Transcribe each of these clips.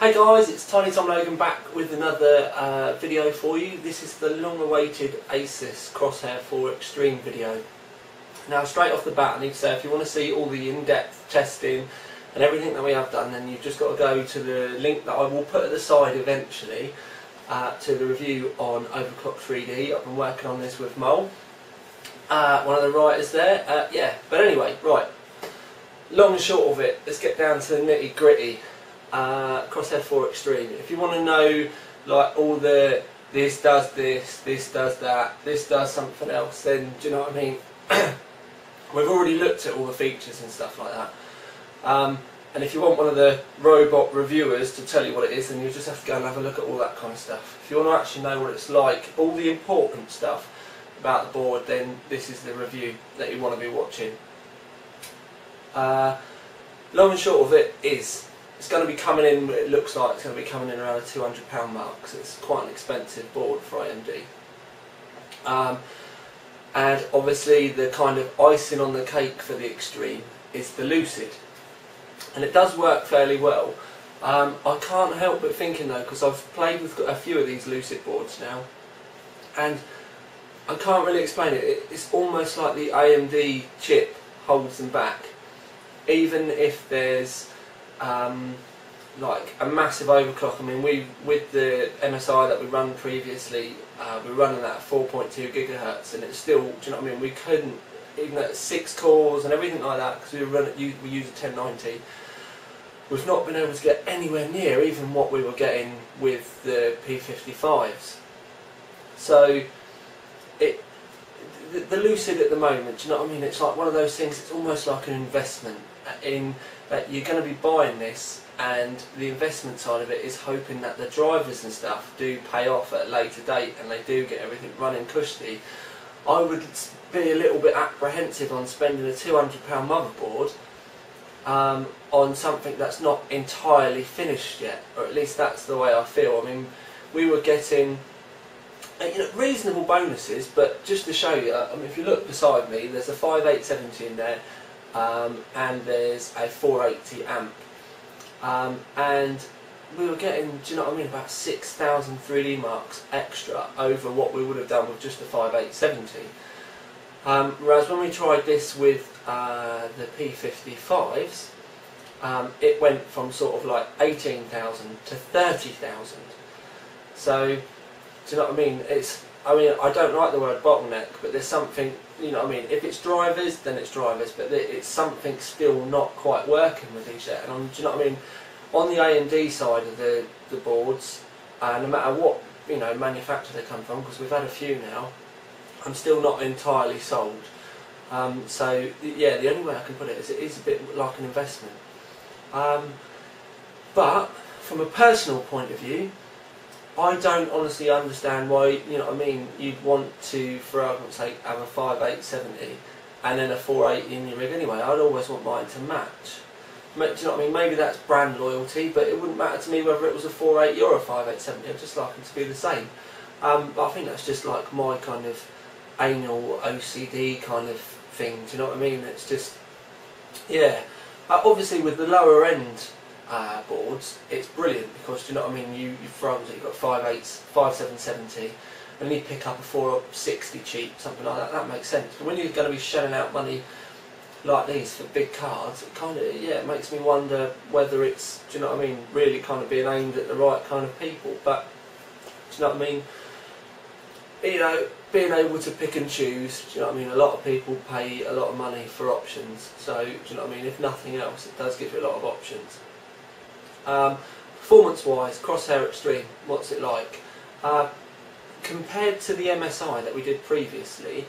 Hey guys, it's Tiny Tom Logan back with another video for you. This is the long-awaited Asus Crosshair 4 Extreme video. Now straight off the bat I need to say, if you want to see all the in-depth testing and everything that we have done, then you've just got to go to the link that I will put at the side eventually to the review on Overclock3d. I've been working on this with Mole, one of the writers there. But anyway, right, long and short of it, let's get down to the nitty gritty. Crosshair 4 Extreme. If you want to know like all the this does this, this does that, this does something else, then do you know what I mean? We've already looked at all the features and stuff like that. And if you want one of the robot reviewers to tell you what it is, then you just have to go and have a look at all that kind of stuff. If you want to actually know what it's like, all the important stuff about the board, then this is the review that you want to be watching. Long and short of it is, it's going to be coming in, it looks like it's going to be coming in around the £200 mark, because it's quite an expensive board for AMD. And obviously the kind of icing on the cake for the Extreme is the Lucid. And it does work fairly well. I can't help but thinking though, because I've played with a few of these Lucid boards now, and I can't really explain it. It's almost like the AMD chip holds them back. Even if there's like a massive overclock. I mean, with the MSI that we run previously, we're running that at 4.2 gigahertz, and it's still, do you know what I mean? We couldn't, even at 6 cores and everything like that, because we use a 1090. We've not been able to get anywhere near even what we were getting with the P55s. So the Lucid at the moment, do you know what I mean? It's like one of those things. It's almost like an investment in that you're going to be buying this, and the investment side of it is hoping that the drivers and stuff do pay off at a later date and they do get everything running cushy. I would be a little bit apprehensive on spending a £200 motherboard on something that's not entirely finished yet, or at least that's the way I feel. I mean, we were getting reasonable bonuses, but just to show you, I mean, if you look beside me, there's a 5870 in there, and there's a 480 amp, and we were getting, do you know what I mean, about 6,000 3D marks extra over what we would have done with just the 5870. Whereas when we tried this with the P55s, it went from sort of like 18,000 to 30,000. So, do you know what I mean? I don't like the word bottleneck, but there's something, you know what I mean? If it's drivers, then it's drivers, but it's something still not quite working with these yet. And do you know what I mean? On the AMD side of the boards, no matter what manufacturer they come from, because we've had a few now, I'm still not entirely sold. So yeah, the only way I can put it is, it is a bit like an investment. But from a personal point of view, I don't honestly understand why, you know what I mean, you'd want to, for argument's sake, have a 5870 and then a 480 in your rig anyway. I'd always want mine to match. Do you know what I mean? Maybe that's brand loyalty, but it wouldn't matter to me whether it was a 480 or a 5870. I'd just like them to be the same. But I think that's just like my kind of anal OCD kind of thing. Do you know what I mean? It's just, yeah. Obviously with the lower end boards, it's brilliant, because, do you know what I mean, you've got 5.8s, 5.770, and you pick up a 460 cheap, something like that. That makes sense. But when you're going to be shelling out money like these for big cards, it kind of, it makes me wonder whether it's, do you know what I mean, really kind of being aimed at the right kind of people. But do you know what I mean? Being able to pick and choose, do you know what I mean? A lot of people pay a lot of money for options, so do you know what I mean? If nothing else, it does give you a lot of options. Performance-wise, Crosshair Extreme, what's it like? Compared to the MSI that we did previously,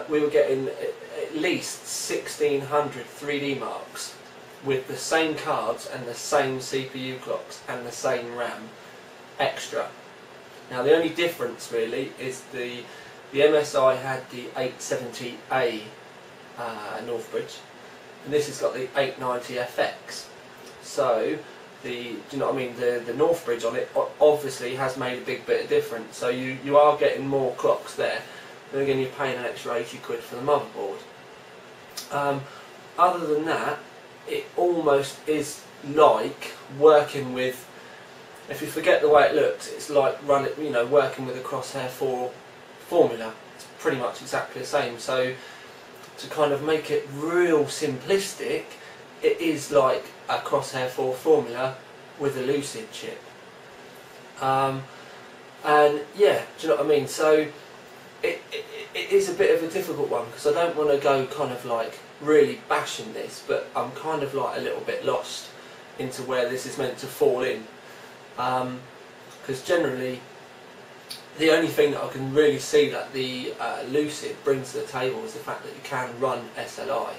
we were getting at least 1,600 3D marks with the same cards and the same CPU clocks and the same RAM extra. Now the only difference really is the MSI had the 870A Northbridge, and this has got the 890FX. So do you know what I mean? The Northbridge on it obviously has made a big bit of difference. So you are getting more clocks there. Then again, you're paying an extra 80 quid for the motherboard. Other than that, it almost is like working with, if you forget the way it looks, it's like working with a Crosshair 4 formula. It's pretty much exactly the same. So to kind of make it real simplistic, it is like a Crosshair 4 formula with a Lucid chip. And yeah, do you know what I mean? So it is a bit of a difficult one, because I don't want to go kind of like really bashing this, but I'm kind of like a little bit lost into where this is meant to fall in, because generally the only thing that I can really see that the Lucid brings to the table is the fact that you can run SLI.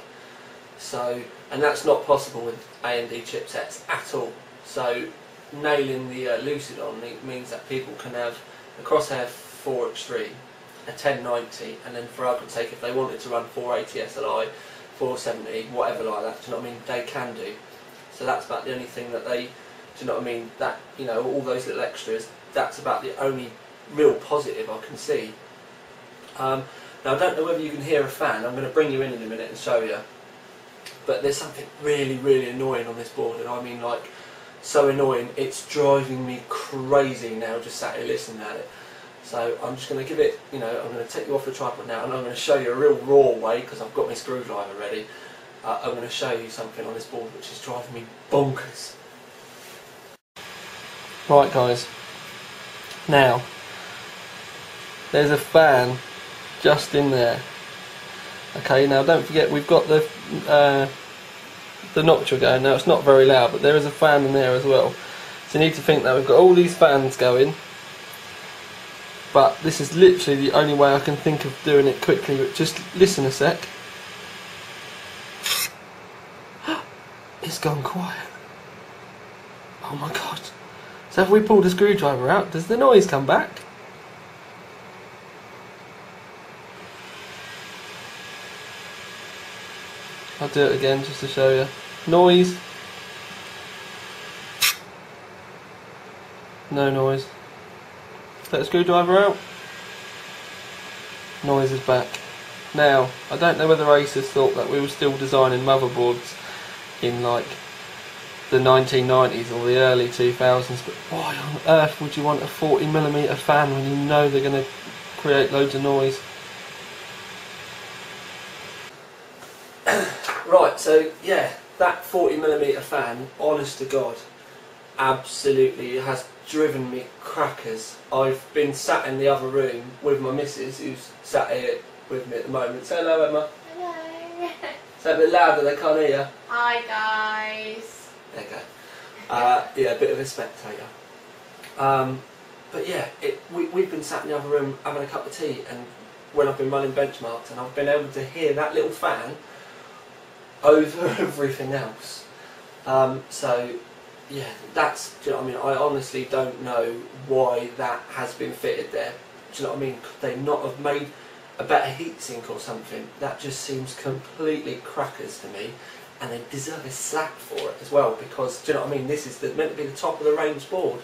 So, and that's not possible with AMD chipsets at all. So nailing the Lucid on it means that people can have a Crosshair 4 Extreme, a 1090, and then for argument's sake, if they wanted to run 480 SLI, 470, whatever like that, do you know what I mean, they can do. So that's about the only thing that they, do you know what I mean, that, you know, all those little extras, that's about the only real positive I can see. Now I don't know whether you can hear a fan. I'm going to bring you in a minute and show you, but there's something really, really annoying on this board, and I mean like so annoying, it's driving me crazy now just sat here listening at it. So I'm just going to give it, you know, I'm going to take you off the tripod now, and I'm going to show you a real raw way, because I've got my screwdriver ready. I'm going to show you something on this board which is driving me bonkers. Right guys, now there's a fan just in there. Okay, now don't forget we've got the nocture going. Now it's not very loud, but there is a fan in there as well. So you need to think that we've got all these fans going, but this is literally the only way I can think of doing it quickly. But just listen a sec. It's gone quiet. Oh my god. So if we pull the screwdriver out, does the noise come back? I'll do it again just to show you. Noise. No noise. Take the screwdriver out. Noise is back. Now, I don't know whether Asus thought that we were still designing motherboards in like the 1990s or the early 2000s, but why on earth would you want a 40mm fan when you know they're going to create loads of noise? Right, so yeah, that 40mm fan, honest to God, absolutely has driven me crackers. I've been sat in the other room with my missus, who's sat here with me at the moment. Say hello, Emma. Hello. Say a bit louder, they can't hear you. Hi guys. There you go. Yeah, a bit of a spectator. But yeah, we've been sat in the other room having a cup of tea, and when I've been running benchmarks, and I've been able to hear that little fan over everything else. So yeah, that's, do you know what I mean? I honestly don't know why that has been fitted there. Do you know what I mean? Could they not have made a better heatsink or something? That just seems completely crackers to me, and they deserve a slap for it as well, because, do you know what I mean, this is meant to be the top of the range board,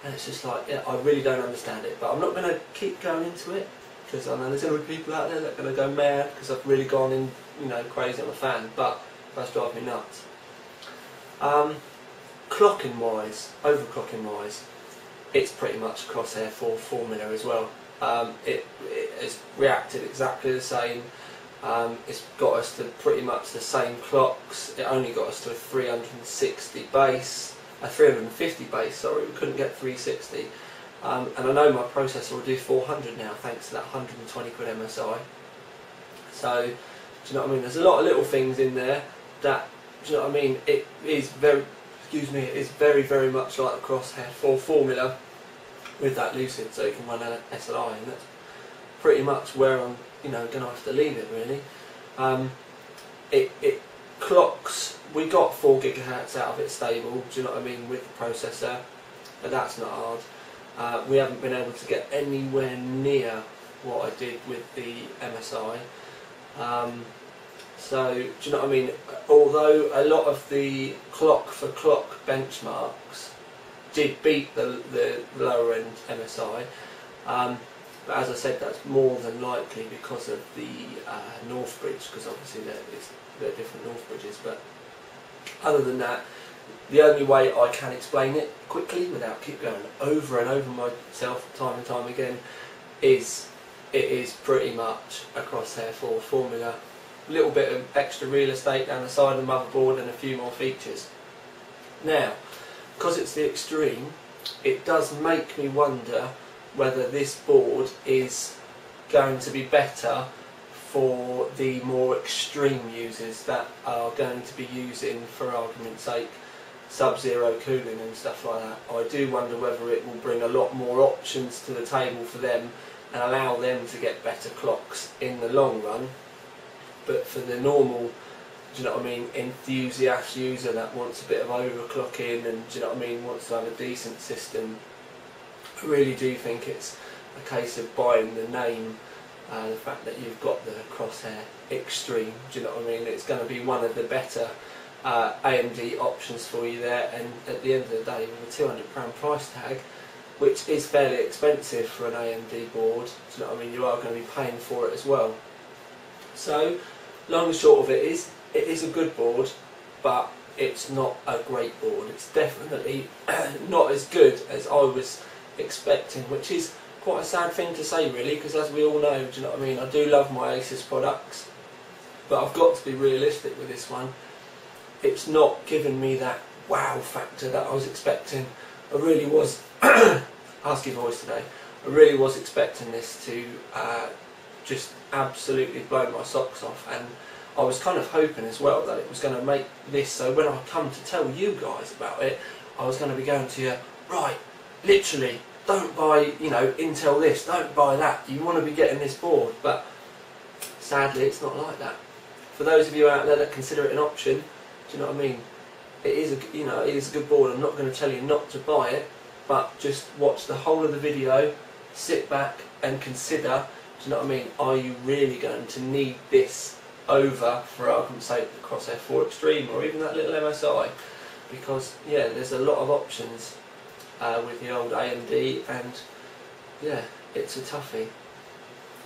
and it's just like, yeah, I really don't understand it. But I'm not going to keep going into it, because I know there's other people out there that are going to go mad because I've really gone in, you know, crazy on the fan, but that's driving me nuts. Clocking wise, overclocking wise, it's pretty much a Crosshair 4 formula as well. It has reacted exactly the same. It's got us to pretty much the same clocks. It only got us to a 360 base, a 350 base, sorry, we couldn't get 360. And I know my processor will do 400 now thanks to that 120 quid MSI. So, do you know what I mean? There's a lot of little things in there that, do you know what I mean? It is very, excuse me, it is very, very much like the Crosshair 4 formula with that Lucid, so you can run an SLI, and that's pretty much where I'm, you know, going to have to leave it really. It clocks, we got 4 GHz out of it stable, do you know what I mean, with the processor, but that's not hard. We haven't been able to get anywhere near what I did with the MSI. So, do you know what I mean? Although a lot of the clock for clock benchmarks did beat the lower end MSI, but as I said, that's more than likely because of the North Bridge, because obviously they're different North Bridges. But other than that, The only way I can explain it quickly without keep going over and over myself time and time again is it is pretty much a Crosshair 4 formula. A little bit of extra real estate down the side of the motherboard and a few more features. Now, because it's the Extreme, it does make me wonder whether this board is going to be better for the more extreme users that are going to be using, for argument's sake, sub-zero cooling and stuff like that. I do wonder whether it will bring a lot more options to the table for them and allow them to get better clocks in the long run. But for the normal, do you know what I mean, enthusiast user that wants a bit of overclocking and, do you know what I mean, wants to have a decent system, I really do think it's a case of buying the name, the fact that you've got the Crosshair Extreme, do you know what I mean. It's going to be one of the better AMD options for you there, and at the end of the day, with a £200 price tag, which is fairly expensive for an AMD board, do you know what I mean, you are going to be paying for it as well. So, long and short of it is a good board, but it's not a great board. It's definitely not as good as I was expecting, which is quite a sad thing to say really, because as we all know, do you know what I mean, I do love my Asus products, but I've got to be realistic with this one. It's not giving me that wow factor that I was expecting. I really was, husky voice today, I really was expecting this to just absolutely blow my socks off, and I was kind of hoping as well that it was going to make this so when I come to tell you guys about it, I was going to be going to you, right, literally, don't buy, you know, Intel this, don't buy that, you want to be getting this board. But sadly it's not like that. For those of you out there that consider it an option, do you know what I mean, it is a, you know, it is a good board. I'm not going to tell you not to buy it, but just watch the whole of the video, sit back and consider, do you know what I mean, are you really going to need this over, for argument's sake, the Crosshair 4 Extreme or even that little MSI? Because yeah, there's a lot of options with the old AMD, and yeah, it's a toughie.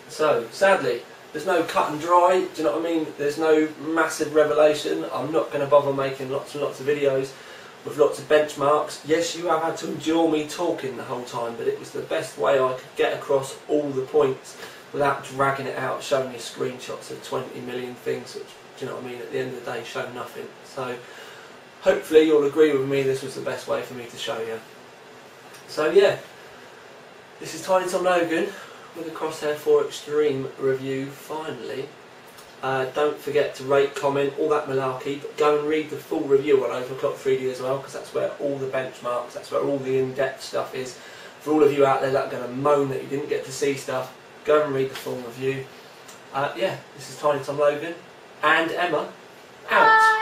So sadly, there's no cut and dry, do you know what I mean? There's no massive revelation. I'm not going to bother making lots and lots of videos with lots of benchmarks. Yes, you have had to endure me talking the whole time, but it was the best way I could get across all the points without dragging it out, showing you screenshots of 20 million things, which, do you know what I mean, at the end of the day show nothing. So hopefully you'll agree with me, this was the best way for me to show you. So yeah, this is Tiny Tom Logan with the Crosshair 4 Extreme review finally. Don't forget to rate, comment, all that malarkey, but go and read the full review on Overclock3d as well, because that's where all the benchmarks, that's where all the in-depth stuff is. For all of you out there that are going to moan that you didn't get to see stuff, go and read the full review. Yeah, this is Tiny Tom Logan and Emma, out. Bye.